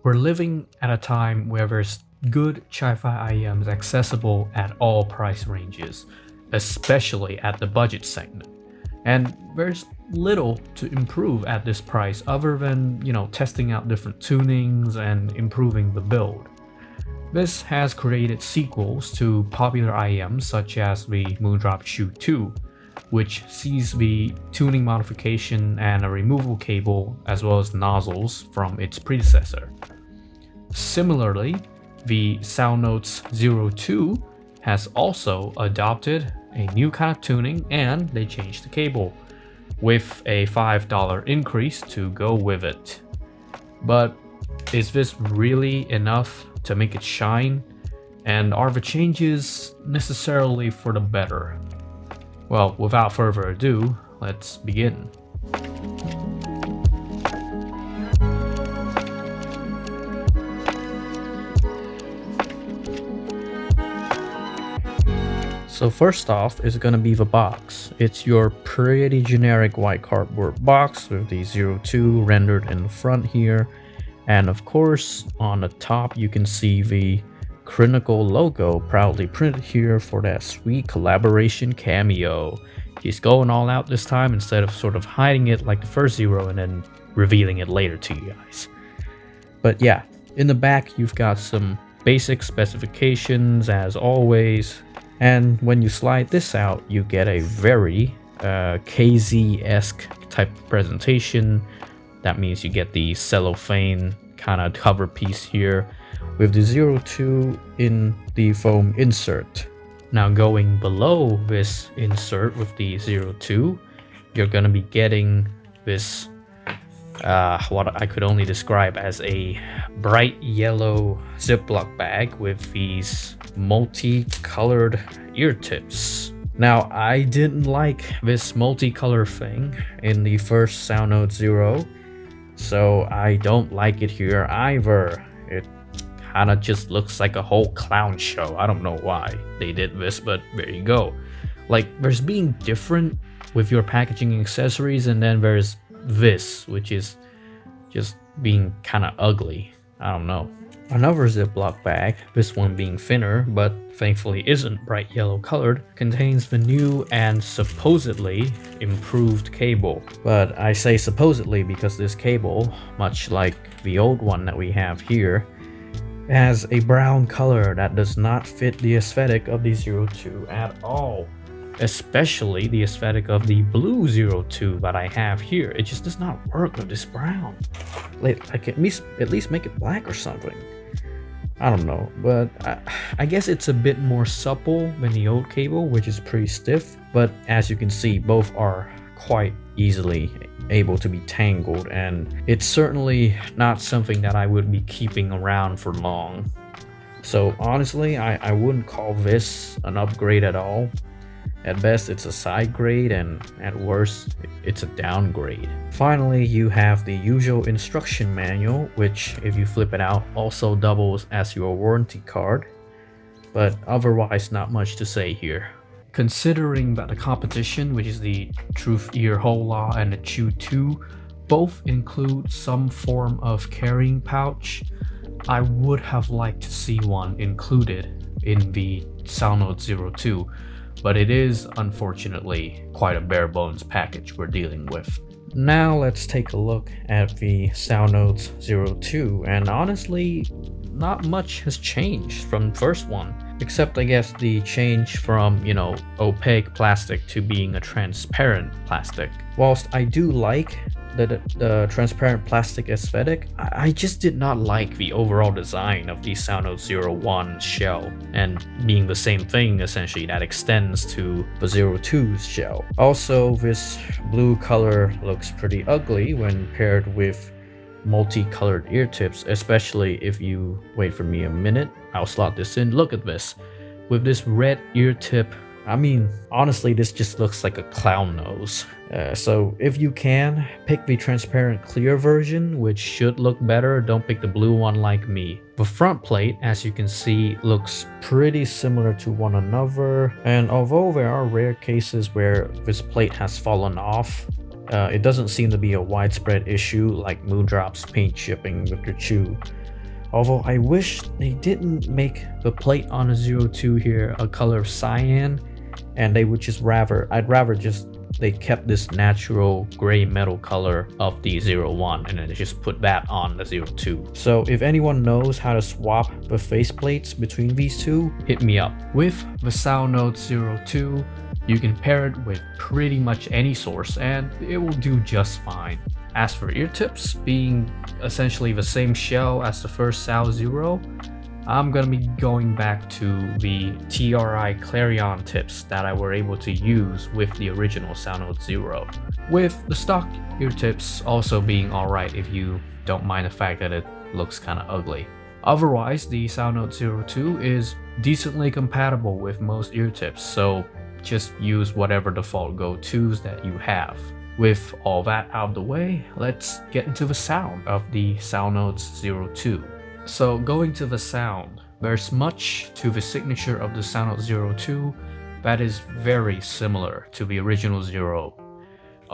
We're living at a time where there's good Chi-Fi IEMs accessible at all price ranges, especially at the budget segment. And there's little to improve at this price other than, testing out different tunings and improving the build. This has created sequels to popular IEMs such as the Moondrop Chu 2, which sees the tuning modification and a removable cable as well as nozzles from its predecessor. Similarly, the Salnotes Zero Two has also adopted a new kind of tuning and they changed the cable, with a $5 increase to go with it. But is this really enough to make it shine? And are the changes necessarily for the better? Well, without further ado, let's begin. So first off is going to be the box. It's your pretty generic white cardboard box with the Zero Two rendered in the front here. And of course, on the top you can see the Critical logo proudly printed here for that sweet collaboration cameo. He's going all out this time instead of sort of hiding it like the first Zero and then revealing it later to you guys. But yeah, in the back you've got some basic specifications as always. And when you slide this out, you get a very KZ-esque type of presentation. That means you get the cellophane kind of cover piece here with the Zero Two in the foam insert. Now going below this insert with the Zero Two, you're going to be getting this what I could only describe as a bright yellow Ziploc bag with these multicolored ear tips. Now, I didn't like this multicolor thing in the first Salnotes Zero, so I don't like it here either. It kind of just looks like a whole clown show. I don't know why they did this, but there you go. Like, there's being different with your packaging accessories, and then there's this, which is just being kind of ugly. I don't know. Another Ziploc bag, this one being thinner but thankfully isn't bright yellow colored, contains the new and supposedly improved cable. But I say supposedly because this cable, much like the old one that we have here, has a brown color that does not fit the aesthetic of the Zero Two at all. Especially the aesthetic of the blue Zero Two that I have here. It just does not work with this brown. Like at least make it black or something. I don't know, but I guess it's a bit more supple than the old cable, which is pretty stiff. But as you can see, both are quite easily able to be tangled, and it's certainly not something that I would be keeping around for long. So honestly, I wouldn't call this an upgrade at all. At best, it's a side grade, and at worst, it's a downgrade. Finally, you have the usual instruction manual, which, if you flip it out, also doubles as your warranty card. But otherwise, not much to say here. Considering that the competition, which is the Truth Ear Hola and the Chu 2, both include some form of carrying pouch, I would have liked to see one included in the Salnotes Zero Two. But it is, unfortunately, quite a bare bones package we're dealing with. Now let's take a look at the Salnotes Zero Two, and honestly, not much has changed from the first one, except I guess the change from, opaque plastic to being a transparent plastic. Whilst I do like the transparent plastic aesthetic, I just did not like the overall design of the Salnotes Zero One shell, and being the same thing essentially that extends to the Zero Two's shell. Also, this blue color looks pretty ugly when paired with multicolored ear tips, especially if you wait for me a minute. I'll slot this in. Look at this. With this red ear tip, I mean, honestly, this just looks like a clown nose. So if you can, pick the transparent clear version, which should look better. Don't pick the blue one like me. The front plate, as you can see, looks pretty similar to one another. And although there are rare cases where this plate has fallen off, it doesn't seem to be a widespread issue like Moondrop's paint chipping with the Chu. Although I wish they didn't make the plate on the Zero Two here a color of cyan, and they would just I'd rather just they kept this natural gray metal color of the 01 and then they just put that on the 02. So if anyone knows how to swap the faceplates between these two, hit me up. With the Salnotes Zero Two, you can pair it with pretty much any source and it will do just fine. As for ear tips, being essentially the same shell as the first Sal Zero, I'm gonna be going back to the TRI Clarion tips that I were able to use with the original Salnotes Zero, with the stock ear tips also being alright if you don't mind the fact that it looks kinda ugly. Otherwise, the Salnotes Zero Two is decently compatible with most ear tips, so just use whatever default go-tos that you have. With all that out of the way, let's get into the sound of the Salnotes Zero Two. So going to the sound, there's much to the signature of the Salnotes Zero Two that is very similar to the original Zero.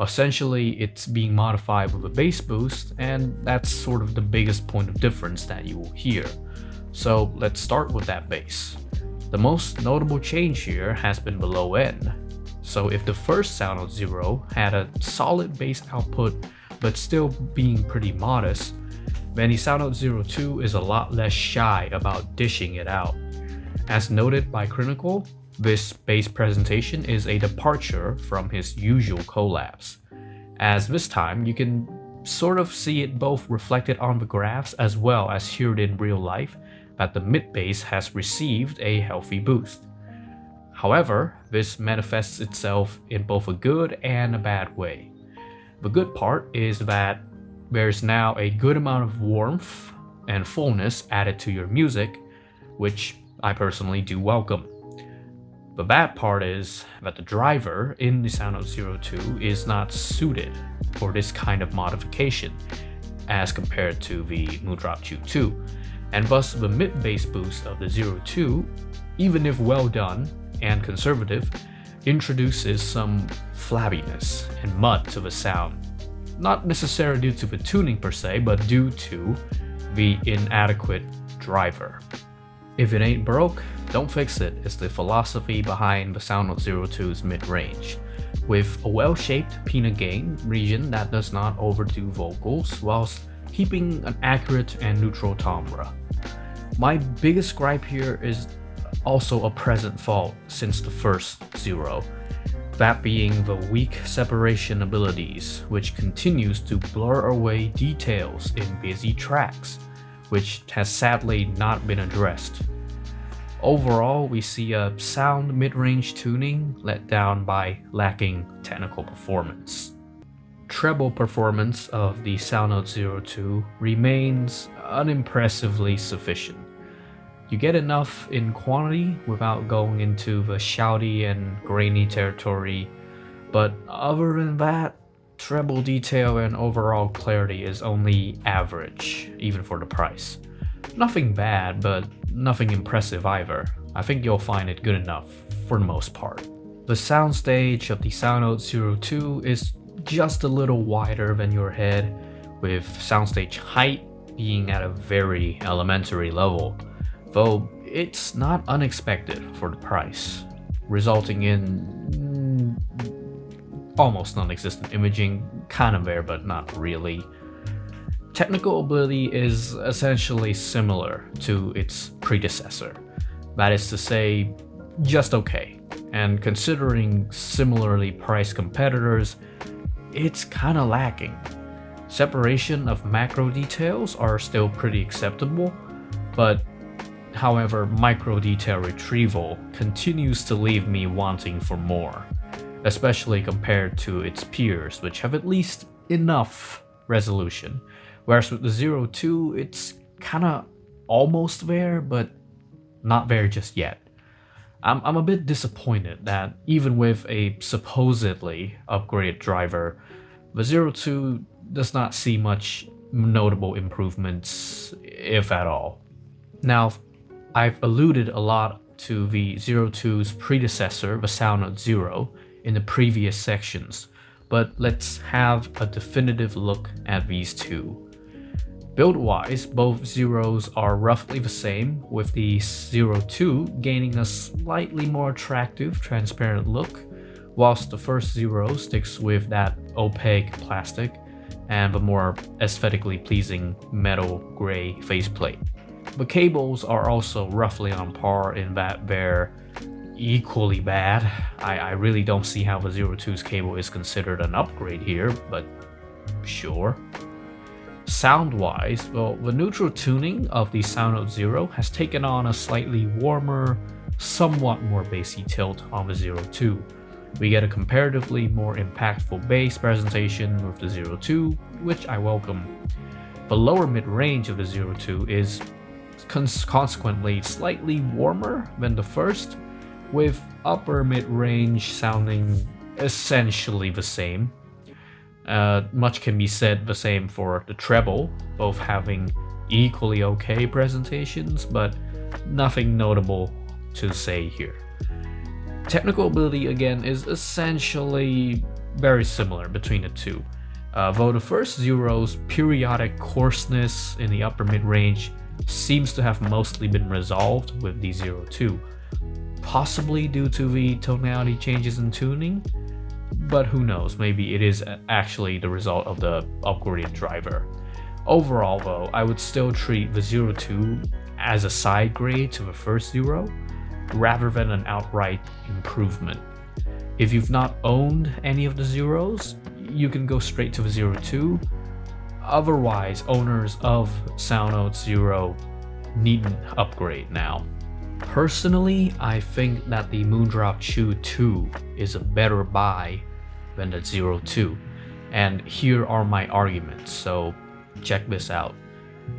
Essentially, it's being modified with a bass boost, and that's sort of the biggest point of difference that you will hear. So let's start with that bass. The most notable change here has been the low end. So if the first Salnotes Zero had a solid bass output but still being pretty modest, then the Salnotes Zero Two is a lot less shy about dishing it out. As noted by Critical, this bass presentation is a departure from his usual collabs, as this time you can sort of see it both reflected on the graphs as well as hear it in real life that the mid bass has received a healthy boost. However, this manifests itself in both a good and a bad way. The good part is that there's now a good amount of warmth and fullness added to your music, which I personally do welcome. The bad part is that the driver in the Salnotes Zero Two is not suited for this kind of modification as compared to the Moondrop Chu 2, and thus the mid-bass boost of the Zero Two, even if well done and conservative, introduces some flabbiness and mud to the sound. Not necessarily due to the tuning per se, but due to the inadequate driver. If it ain't broke, don't fix it is the philosophy behind the Salnotes Zero Two's mid-range, with a well-shaped peanut gain region that does not overdo vocals whilst keeping an accurate and neutral timbre. My biggest gripe here is also a present fault since the first Zero, that being the weak separation abilities, which continues to blur away details in busy tracks, which has sadly not been addressed. Overall, we see a sound mid-range tuning let down by lacking technical performance. Treble performance of the Salnotes Zero Two remains unimpressively sufficient. You get enough in quantity without going into the shouty and grainy territory, but other than that, treble detail and overall clarity is only average, even for the price. Nothing bad, but nothing impressive either. I think you'll find it good enough for the most part. The soundstage of the Salnotes Zero Two is just a little wider than your head, with soundstage height being at a very elementary level, though it's not unexpected for the price, resulting in almost non-existent imaging, kind of there but not really. Technical ability is essentially similar to its predecessor, that is to say, just okay, and considering similarly priced competitors, it's kinda lacking. Separation of macro details are still pretty acceptable, but however, micro detail retrieval continues to leave me wanting for more, especially compared to its peers, which have at least enough resolution. Whereas with the Zero Two, it's kinda almost there, but not there just yet. I'm a bit disappointed that even with a supposedly upgraded driver, the Zero Two does not see much notable improvements, if at all. Now, I've alluded a lot to the Zero Two's predecessor, the Salnotes Zero, in the previous sections, but let's have a definitive look at these two. Build-wise, both Zeros are roughly the same, with the Zero Two gaining a slightly more attractive, transparent look, whilst the first Zero sticks with that opaque plastic and the more aesthetically pleasing metal gray faceplate. The cables are also roughly on par in that they're equally bad. I really don't see how the Zero Two's cable is considered an upgrade here, but sure. Sound-wise, well, the neutral tuning of the Salnotes Zero has taken on a slightly warmer, somewhat more bassy tilt on the Zero Two. We get a comparatively more impactful bass presentation with the Zero Two, which I welcome. The lower mid-range of the Zero Two is consequently slightly warmer than the first, with upper mid-range sounding essentially the same. Much can be said the same for the treble, both having equally okay presentations, but nothing notable to say here. Technical ability again is essentially very similar between the two, though the first Zero's periodic coarseness in the upper mid-range seems to have mostly been resolved with the Zero Two, possibly due to the tonality changes in tuning, but who knows, maybe it is actually the result of the upgraded driver. Overall though, I would still treat the Zero Two as a side grade to the first Zero, rather than an outright improvement. If you've not owned any of the Zeros, you can go straight to the Zero Two. Otherwise, owners of Salnotes Zero needn't upgrade now. Personally, I think that the Moondrop Chu 2 is a better buy than the Zero Two, and here are my arguments, so check this out.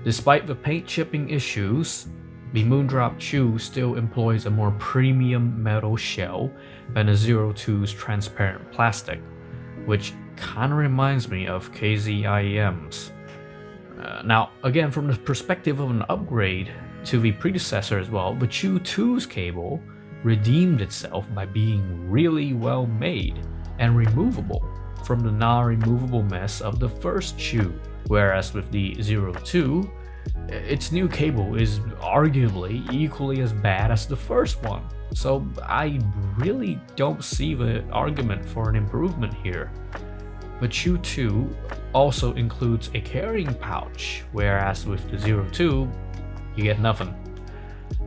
Despite the paint chipping issues, the Moondrop Chu still employs a more premium metal shell than the Zero Two's transparent plastic, which kinda reminds me of KZ IEMs. Now, again, from the perspective of an upgrade to the predecessor as well, the Chu 2's cable redeemed itself by being really well made and removable from the non-removable mess of the first Chu, whereas with the Zero Two, its new cable is arguably equally as bad as the first one, so I really don't see the argument for an improvement here. The Chu 2 also includes a carrying pouch, whereas with the Zero Two, you get nothing.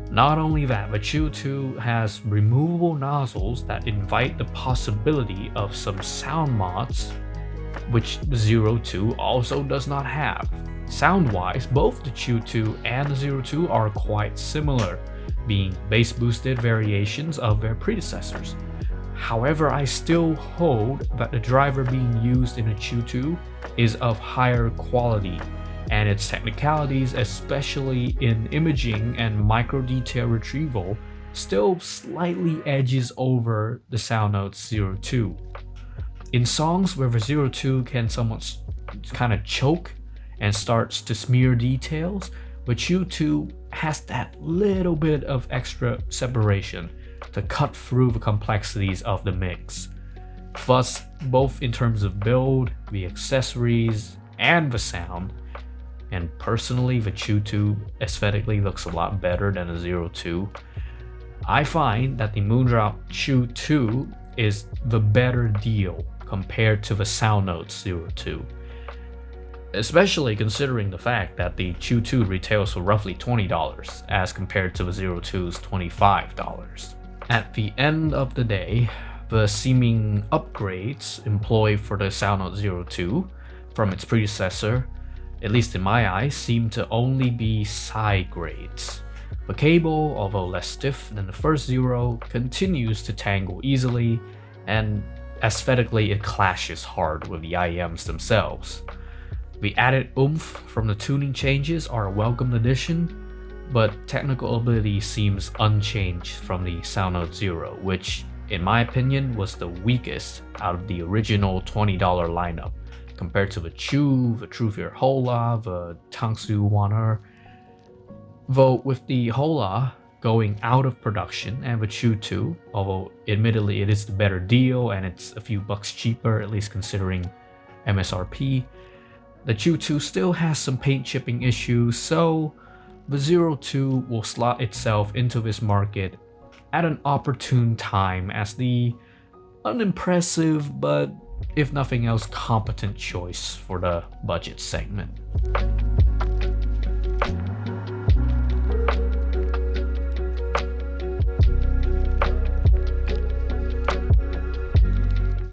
Not only that, the Chu 2 has removable nozzles that invite the possibility of some sound mods, which the Zero Two also does not have. Sound-wise, both the Chu 2 and the Zero Two are quite similar, being bass-boosted variations of their predecessors. However, I still hold that the driver being used in the Chu 2 is of higher quality, and its technicalities, especially in imaging and micro-detail retrieval, still slightly edges over the Salnotes Zero Two. In songs where the Zero Two can somewhat kind of choke and starts to smear details, the Chu 2 has that little bit of extra separation to cut through the complexities of the mix. Thus, both in terms of build, the accessories, and the sound, and personally the Chu 2 aesthetically looks a lot better than the Zero Two, I find that the Moondrop Chu 2 is the better deal compared to the Salnotes Zero Two. Especially considering the fact that the Chu 2 retails for roughly $20 as compared to the Zero Two's $25. At the end of the day, the seeming upgrades employed for the Salnotes Zero Two from its predecessor, at least in my eyes, seem to only be side grades. The cable, although less stiff than the first Zero, continues to tangle easily, and aesthetically it clashes hard with the IEMs themselves. The added oomph from the tuning changes are a welcome addition, but technical ability seems unchanged from the Salnotes Zero, which, in my opinion, was the weakest out of the original $20 lineup, compared to the Chu, the Truthier Hola, the Tangsu Waner. Though with the Hola going out of production and the Chu 2, although admittedly it is the better deal and it's a few bucks cheaper, at least considering MSRP, The Chu 2 still has some paint chipping issues, so the Zero Two will slot itself into this market at an opportune time as the unimpressive but, if nothing else, competent choice for the budget segment.